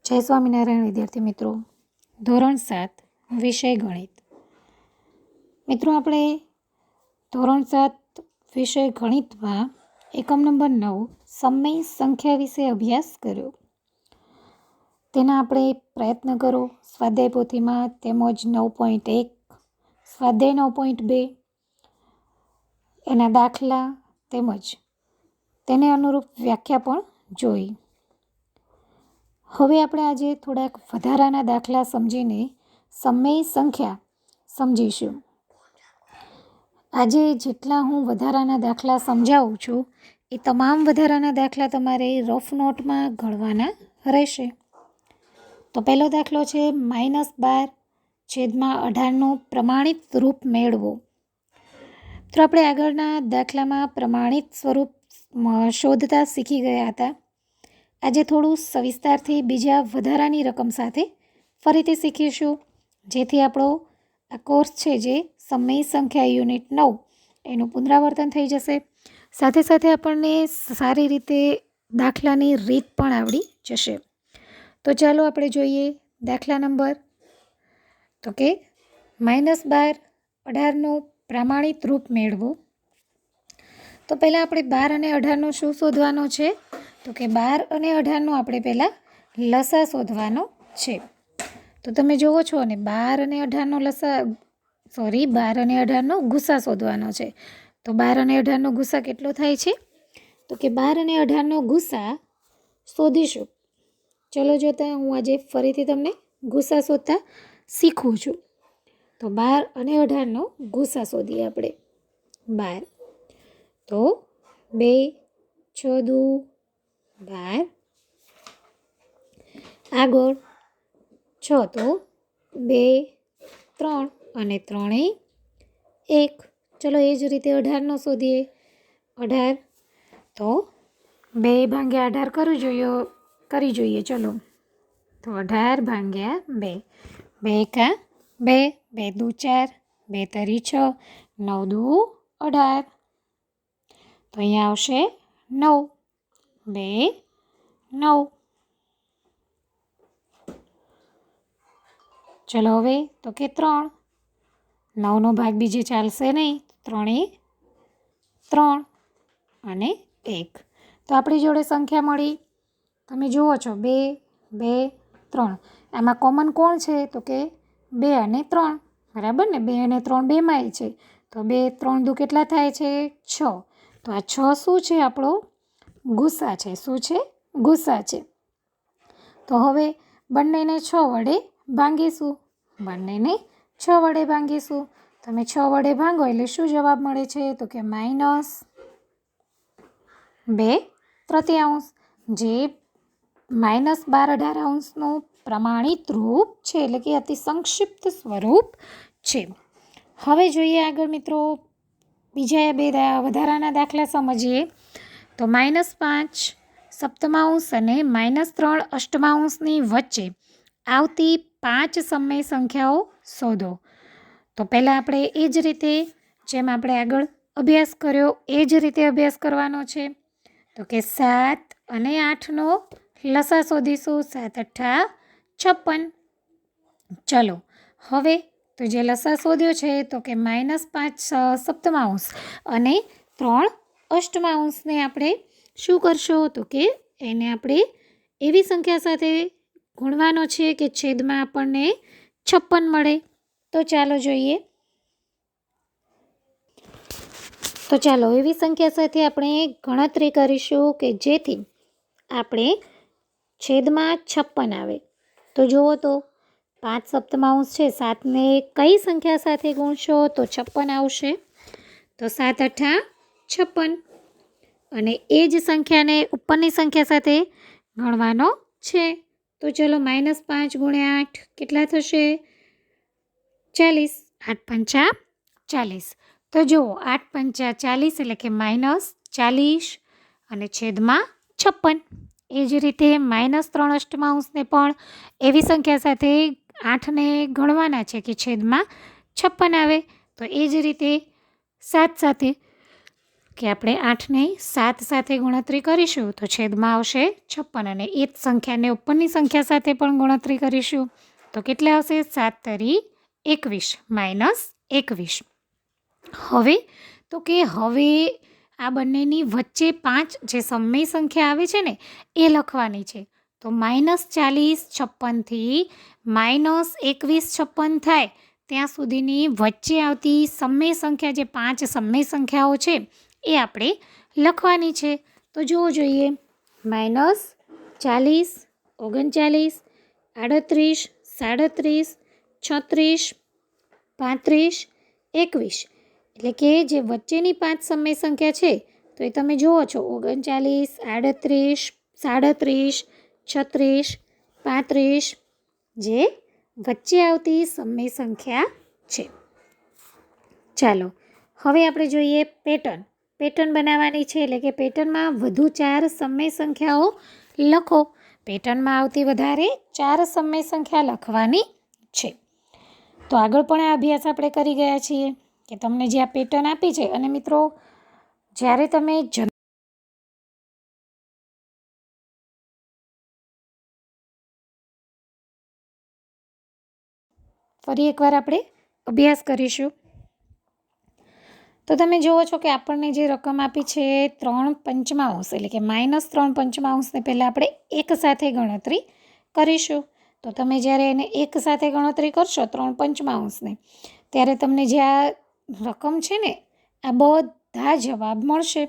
જય સ્વામિનારાયણ વિદ્યાર્થી મિત્રો. ધોરણ 7 વિષય ગણિત. મિત્રો, આપણે ધોરણ 7 વિષય ગણિતમાં એકમ નંબર 9 સમય સંખ્યા વિશે અભ્યાસ કર્યો. તેના આપણે પ્રયત્ન કરો સ્વાધ્યાય પોથીમાં તેમજ 9.1, સ્વાધ્યાય 9.2 એના દાખલા તેમજ તેને અનુરૂપ વ્યાખ્યા પણ જોઈ. હવે આપણે આજે થોડાક વધારાના દાખલા સમજીને સમય સંખ્યા સમજીશું. આજે જેટલા હું વધારાના દાખલા સમજાવું છું એ તમામ વધારાના દાખલા તમારે રફ નોટમાં ગણવાના રહેશે. તો પહેલો દાખલો છે -12/18નું પ્રમાણિત રૂપ મેળવો. તો આપણે આગળના દાખલામાં પ્રમાણિત સ્વરૂપ શોધતા શીખી ગયા હતા. આજે થોડું સવિસ્તારથી બીજા વધારાની રકમ સાથે ફરીથી શીખીશું, જેથી આપણો આ કોર્સ છે જે સમય સંખ્યા યુનિટ 9 એનું પુનરાવર્તન થઈ જશે. સાથે સાથે આપણને સારી રીતે દાખલાની રીત પણ આવડી જશે. તો ચાલો આપણે જોઈએ દાખલા નંબર. તો કે -12/18નું પ્રમાણિત રૂપ મેળવો. તો પહેલાં આપણે 12 અને 18નું શું શોધવાનો છે? તો કે 12 અને 18નો આપણે પહેલાં લસા શોધવાનો છે. તો તમે જુઓ છો ને 12 અને 18નો 12 અને 18નો ગુસા શોધવાનો છે. તો 12 અને 18નો ગુસા કેટલો થાય છે? તો કે 12 અને 18નો ગુસા શોધીશું. ચલો જોતા હું આજે ફરીથી તમને ગુસા શોધતા શીખું છું. તો 12 અને 18નો ગુસા શોધીએ આપણે. 12 તો 2 6 દુ 12, આગળ 6 તો 2 3 અને 3 1. ચલો એ જ રીતે 18નો શોધીએ. 18 તો 2/18 કરી જોઈએ. ચલો તો 18/2, 2 એકા 2, 2 દુ 4, 2 તરી 6, 9 દુ 18. તો અહીંયા આવશે 9, 2 9. ચલો હવે તો કે 3, 9નો ભાગ બીજે ચાલશે નહીં. 3 3 અને 1. તો આપણી જોડે સંખ્યા મળી. તમે જુઓ છો 2 2 3. આમાં કોમન કોણ છે? તો કે 2 અને 3, બરાબર ને? 2 અને 3 બેમાંય છે. તો 2 3 દુ કેટલા થાય છે? 6. તો આ 6 શું છે? આપણો ગુસા છે. શું છે? ગુસા છે. તો હવે બંનેને 6 વડે ભાંગીશું. બંનેને 6 વડે ભાંગીશું. તમે 6 વડે ભાંગો એટલે શું જવાબ મળે છે? તો કે -2/3, જે -12/18નું પ્રમાણિત રૂપ છે, એટલે કે અતિ સંક્ષિપ્ત સ્વરૂપ છે. હવે જોઈએ આગળ મિત્રો બીજા બે વધારાના દાખલા સમજીએ. તો -5 સપ્તમાંશ અને -3 અષ્ટમાંશની વચ્ચે આવતી 5 સમય સંખ્યાઓ શોધો. તો પહેલાં આપણે એ જ રીતે જેમ આપણે આગળ અભ્યાસ કર્યો એ જ રીતે અભ્યાસ કરવાનો છે. તો કે 7 અને 8નો લસા શોધીશું. 7 8 56. ચલો હવે તો જે લસા શોધ્યો છે તો કે -5 સપ્તમાંશ અને 3 અષ્ટમાંશને આપણે શું કરશો? તો કે એને આપણે એવી સંખ્યા સાથે ગુણવાનો છે કે છેદમાં આપણને 56 મળે. તો ચાલો જોઈએ. તો ચાલો એવી સંખ્યા સાથે આપણે ગણતરી કરીશું કે જેથી આપણે છેદમાં 56 આવે. તો જુઓ તો 5 સપ્તમાંશ છે. 7ને કઈ સંખ્યા સાથે ગુણશો? તો 56 આવશે. તો 7 8 56. અને એ જ સંખ્યાને ઉપરની સંખ્યા સાથે ગણવાનો છે. તો ચલો -5 × 8 કેટલા થશે? 40. 8 5 40. તો જુઓ 8 5 40 એટલે કે -40 અને છેદમાં 56. એ જ રીતે -3 અષ્ટમાંશને પણ એવી સંખ્યા સાથે 8ને ગણવાના છે કે છેદમાં 56 આવે. તો એ જ રીતે 7 સાથે કે આપણે 8ને 7 સાથે ગણતરી કરીશું તો છેદમાં આવશે 56 અને એ જ સંખ્યાને ઉપરની સંખ્યા સાથે પણ ગણતરી કરીશું તો કેટલા આવશે 7 તરી 21 માઇનસ 21. હવે તો કે હવે આ બંનેની વચ્ચે 5 જે સમય સંખ્યા આવે છે ને એ લખવાની છે. તો -40 56થી -21 56 થાય ત્યાં સુધીની વચ્ચે આવતી સમય સંખ્યા જે 5 સમય સંખ્યાઓ છે એ આપણે લખવાની છે. તો જોવો જોઈએ -40 39 38 37 36 35 21 એટલે કે જે વચ્ચેની 5 સમય સંખ્યા છે તો એ તમે જુઓ છો 39 38 37 36 35 જે વચ્ચે આવતી સમય સંખ્યા છે. ચાલો હવે આપણે જોઈએ પેટર્ન બનાવવાની છે એટલે કે પેટર્નમાં વધુ 4 સમય સંખ્યાઓ લખો. પેટર્નમાં આવતી વધારે 4 સમય સંખ્યા લખવાની છે. તો આગળ પણ આ અભ્યાસ આપણે કરી ગયા છીએ કે તમને જે આ પેટર્ન આપી છે અને મિત્રો જ્યારે તમે ફરી એકવાર આપણે અભ્યાસ કરીશું. તો તમે જુઓ છો કે આપણને જે રકમ આપી છે 3/5 એટલે કે -3/5ને પહેલાં આપણે એક સાથે ગણતરી કરીશું. તો તમે જ્યારે એને એક સાથે ગણતરી કરશો 3/5ને ત્યારે તમને જે આ રકમ છે ને આ બધા જવાબ મળશે.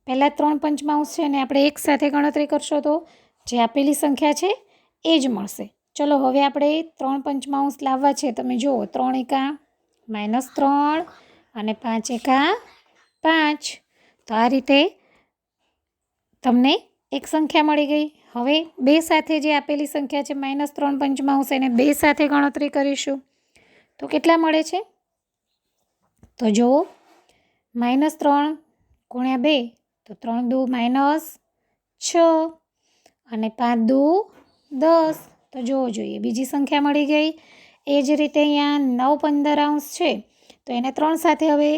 પહેલાં 3/5 છે અને આપણે એક સાથે ગણતરી કરશો તો જે આપેલી સંખ્યા છે એ જ મળશે. ચલો હવે આપણે 3/5 લાવવા છે. તમે જુઓ 3 એકા -3 અને 5 એકા 5. તો આ રીતે તમને એક સંખ્યા મળી ગઈ. હવે બે સાથે જે આપેલી સંખ્યા છે -3/5 એને બે સાથે ગણતરી કરીશું તો કેટલા મળે છે? તો જુઓ -3 × 2 તો 3 દુ -6 અને 5 દુ 10. તો જોવો જોઈએ બીજી સંખ્યા મળી ગઈ. એ જ રીતે અહીંયા 9/15 છે તો એને 3 સાથે હવે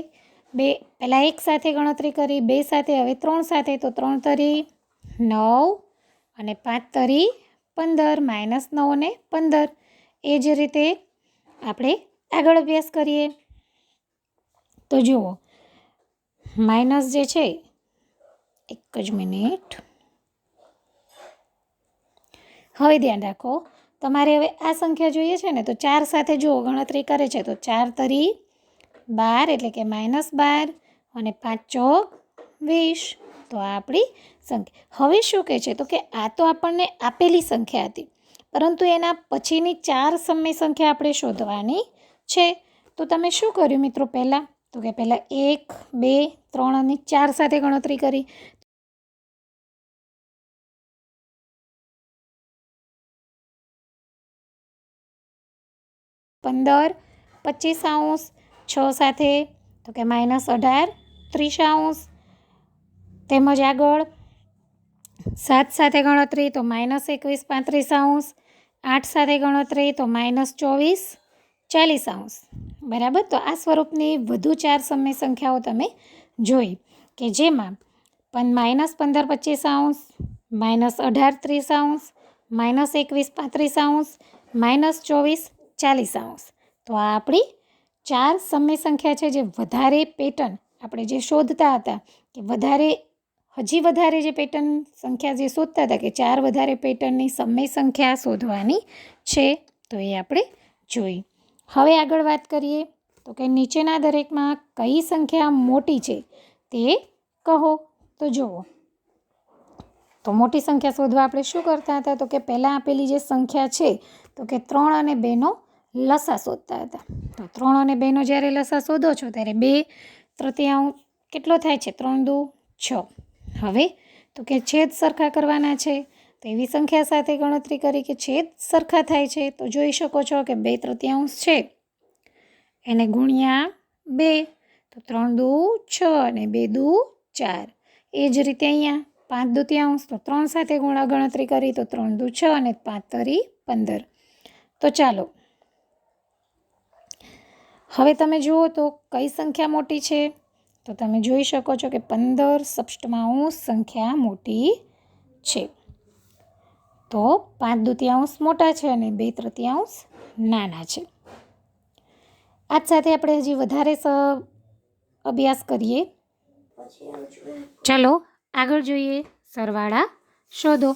બે પહેલાં એક સાથે ગણતરી કરી, બે સાથે હવે 3 સાથે તો 3 તરી 9 અને 5 તરી 15 -9 અને 15. એ જ રીતે આપણે આગળ અભ્યાસ કરીએ. તો જુઓ માઇનસ જે છે એક જ મિનિટ હવે ધ્યાન રાખો તમારે હવે આ સંખ્યા જોઈએ છે ને તો 4 સાથે જુઓ ગણતરી કરે છે તો 4 તરી 12 એટલે કે -12 અને 5 ચોક 20. તો આ આપણી સંખ્યા. હવે શું કહે છે તો કે આ તો આપણને આપેલી સંખ્યા હતી પરંતુ એના પછીની 4 સમય સંખ્યા આપણે શોધવાની છે. તો તમે શું કર્યું મિત્રો પહેલાં? તો કે પહેલાં 1 2 3 અને 4 સાથે ગણતરી કરી. 15 25 6 સાથે તો કે -18 30. તેમજ આગળ 7 સાથે ગણતરી તો -21 35. 8 સાથે ગણતરી તો -24 40. બરાબર. તો આ સ્વરૂપની વધુ 4 સમય સંખ્યાઓ તમે જોઈ કે જેમાં -15 25 -18 30 -21 35 -24 40. તો આ આપણી 4 સમય સંખ્યા છે જે વધારે પેટર્ન આપણે જે શોધતા હતા કે હજી વધારે જે પેટર્ન સંખ્યા જે શોધતા હતા કે 4 વધારે પેટર્નની સમય સંખ્યા શોધવાની છે તો એ આપણે જોઈ. હવે આગળ વાત કરીએ તો કે નીચેના દરેકમાં કઈ સંખ્યા મોટી છે તે કહો. તો જુઓ તો મોટી સંખ્યા શોધવા આપણે શું કરતા હતા તો કે પહેલાં આપેલી જે સંખ્યા છે તો કે 3 અને 2નો લસા શોધતા હતા. તો 3 અને 2નો જ્યારે લસા શોધો છો ત્યારે 2/3 કેટલો થાય છે? 3 દુ 6. હવે તો કે છેદ સરખા કરવાના છે તો એવી સંખ્યા સાથે ગણતરી કરી કે છેદ સરખા થાય છે. તો જોઈ શકો છો કે 2/3 છે એને ગુણ્યા 2 તો 3 દુ 6 અને 2 દુ 4. એ જ રીતે અહીંયા 5/2 તો 3 સાથે ગણતરી કરી તો 3 દુ 6 અને 5 તરી 15. તો ચાલો હવે તમે જુઓ તો કઈ સંખ્યા મોટી છે તો તમે જોઈ શકો છો કે 15 સપ્તમાંશ સંખ્યા મોટી છે. તો 5/2 મોટા છે અને 2/3 નાના છે. આ જ સાથે આપણે હજી વધારે અભ્યાસ કરીએ. ચલો આગળ જોઈએ સરવાળા શોધો.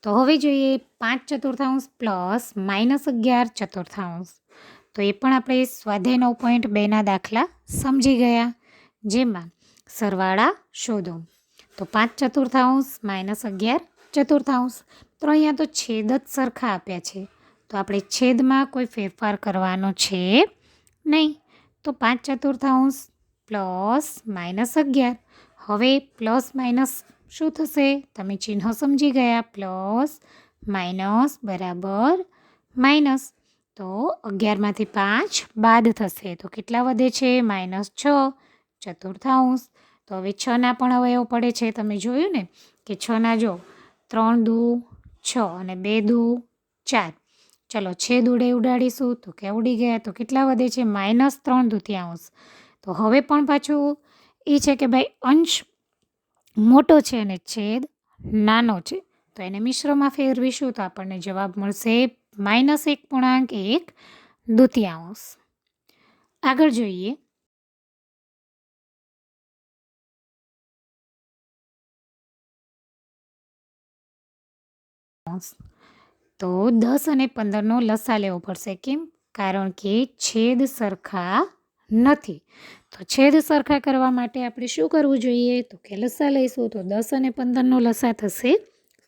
તો હવે જોઈએ 5/4 પ્લસ -11/4. તો એ પણ આપણે સ્વાધ્યાય 9.2ના દાખલા સમજી ગયા, જેમાં સરવાળા શોધો. તો 5/4 - 11/4. તો અહીંયા તો છેદ જ સરખા આપ્યા છે, તો આપણે છેદમાં કોઈ ફેરફાર કરવાનો છે નહીં. તો 5/4 પ્લસ -11. હવે પ્લસ માઇનસ શું થશે? તમે ચિહ્ન સમજી ગયા. પ્લસ માઇનસ બરાબર માઇનસ. તો 11માંથી 5 બાદ થશે તો કેટલા વધે છે? -6/4. તો હવે 6ના પણ અવયવ પડે છે. તમે જોયું ને કે 6ના જો 3 દુ 6 અને 2 દુ 4. ચલો છેદ ઉડાડીશું તો કે ઉડી ગયા. તો કેટલા વધે છે? -3/2. તો હવે પણ પાછું એ છે કે ભાઈ અંશ મોટો છે અને છેદ નાનો છે, તો એને મિશ્રમાં ફેરવીશું તો આપણને જવાબ મળશે -1.1/2. આગળ જોઈએ. તો 10 અને 15નો લસા લેવો પડશે. કેમ? કારણ કે છેદ સરખા નથી. તો છેદ સરખા કરવા માટે આપણે શું કરવું જોઈએ? તો કે લસા લઈશું. તો 10 અને 15નો લસા થશે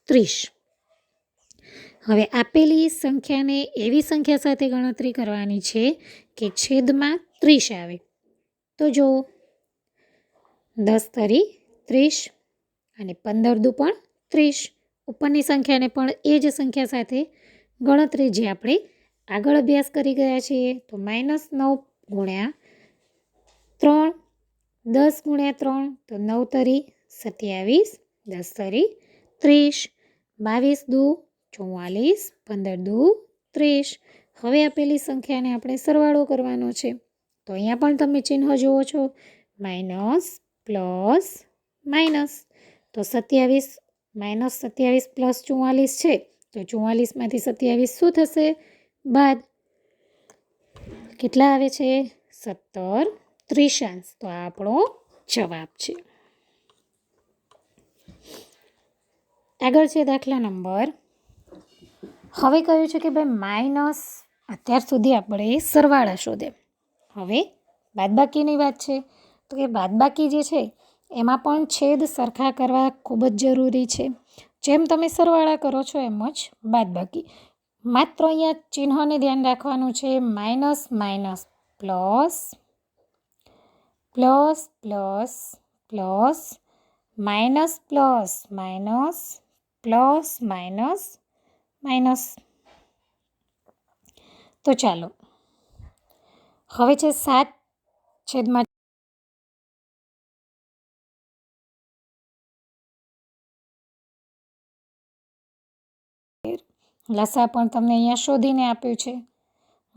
30. હવે આપેલી સંખ્યાને એવી સંખ્યા સાથે ગણતરી કરવાની છે કે છેદમાં 30 આવે. તો જો 10 * 30 અને 15 દુ પણ 30. ઉપરની સંખ્યાને પણ એ જ સંખ્યા સાથે ગણતરી જે આપણે આગળ અભ્યાસ કરી ગયા છીએ. તો -9 × 3, 10 × 3 તો 9 * 27, 10 * 30, 22 દુ 44, 15 દુ 30. હવે આપેલી સંખ્યાને આપણે સરવાળો કરવાનો છે. તો અહીંયા પણ તમે ચિહ્ન જુઓ છો, માઇનસ પ્લસ માઇનસ. તો 27 -27 પ્લસ 44 છે. તો 44માંથી 27 શું થશે? બાદ. કેટલા આવે છે? 17/3. તો આ આપણો જવાબ છે. આગળ છે દાખલા નંબર. હવે કહ્યું છે કે ભાઈ માઇનસ, અત્યાર સુધી આપણે સરવાળા શોધે. હવે બાદબાકીની વાત છે. તો કે બાદબાકી જે છે એમાં પણ છેદ સરખા કરવા ખૂબ જ જરૂરી છે. જેમ તમે સરવાળા કરો છો એમ જ બાદબાકી. માત્ર અહીંયા ચિહ્નને ધ્યાન રાખવાનું છે. Minus minus plus, plus plus plus, minus plus minus, plus minus minus. તો ચાલો હવે છે 7/4. લસા પણ તમને અહીંયા શોધીને આપ્યું છે,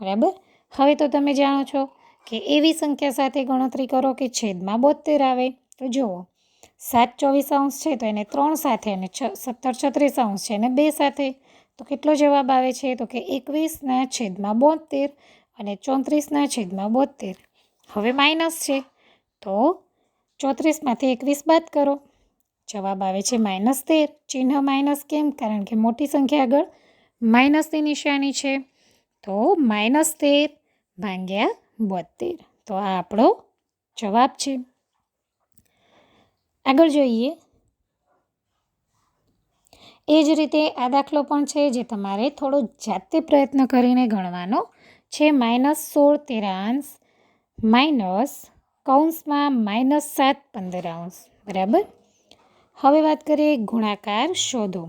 બરાબર. હવે તો તમે જાણો છો કે એવી સંખ્યા સાથે ગણતરી કરો કે છેદમાં 72 આવે. તો જુઓ 7/24 છે તો એને 3 સાથે, અને 17/36 છે એને 2 સાથે. તો કેટલો જવાબ આવે છે? તો કે 21/72 અને 34/72. હવે માઇનસ છે તો 34માંથી 21 બાદ કરો. જવાબ આવે છે -13. ચિહ્ન માઇનસ કેમ? કારણ કે મોટી સંખ્યા આગળ માઇનસની નિશાની છે. તો -13/72. તો આ આપણો જવાબ છે. આગળ જોઈએ. એ જ રીતે આ દાખલો પણ છે જે તમારે થોડો જાતે પ્રયત્ન કરીને ગણવાનો છે. -16/13 માઇનસ કૌંસમાં -7/15. બરાબર. હવે વાત કરીએ ગુણાકાર શોધો.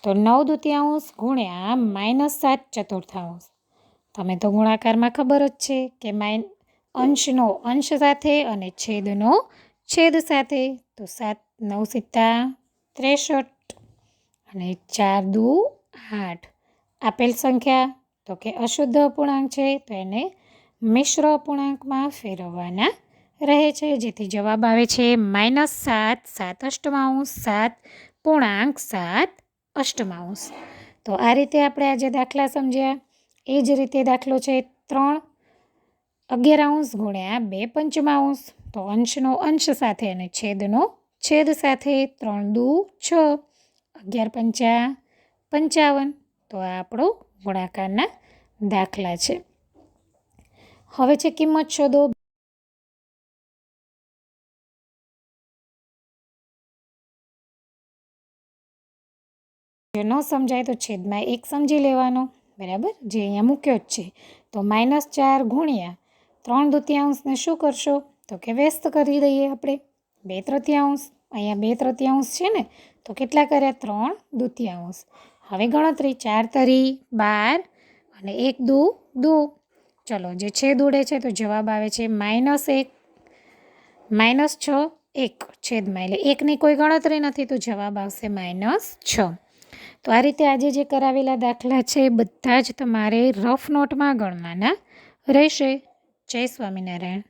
તો 9/2 ગુણ્યા -7/4. તમે તો ગુણાકારમાં ખબર જ છે કે અંશનો અંશ સાથે અને છેદનો છેદ સાથે. તો 7 × 9 = 63 અને 4 દુ 8. આપેલ સંખ્યા તો કે અશુદ્ધ અપૂર્ણાંક છે, તો એને મિશ્ર અપૂર્ણાંકમાં ફેરવવાના રહે છે, જેથી જવાબ આવે છે -7 7 અષ્ટમાંશ 7 પૂર્ણાંક 7 અષ્ટમાંશ. તો આ રીતે આપણે આજે દાખલા સમજ્યા. એ જ રીતે દાખલો છે 3 11 ગુણ્યા 2 પંચમાંશ. તો અંશનો અંશ સાથે અને છેદનો છેદ સાથે 3 દુ 6 11 પંચા 55. તો આ આપણો ગુણાકારના દાખલા છે. હવે છે કિંમત શોધો. જો ન સમજાય તો છેદમાં 1 સમજી લેવાનો, બરાબર, જે અહીંયા મૂક્યો જ છે. તો -4 ગુણ્યા 3 દૂતિયાંશને શું કરશો? તો કે વ્યસ્ત કરી દઈએ આપણે. 2/3, અહીંયા 2/3 છે ને, તો કેટલા કર્યા? 3 દૂતિયાંશ. હવે ગણતરી 4 તરી 12 અને 1 દુ 2. ચલો, જે છેદ ઉડે છે તો જવાબ આવે છે -1 -6 1 છેદમાં, એટલે 1ની કોઈ ગણતરી નથી તો જવાબ આવશે -6. તો આ રીતે આજે જે કરાવેલા દાખલા છે બધા જ તમારે રફ નોટમાં ગણવાના રહેશે. જય સ્વામિનારાયણ.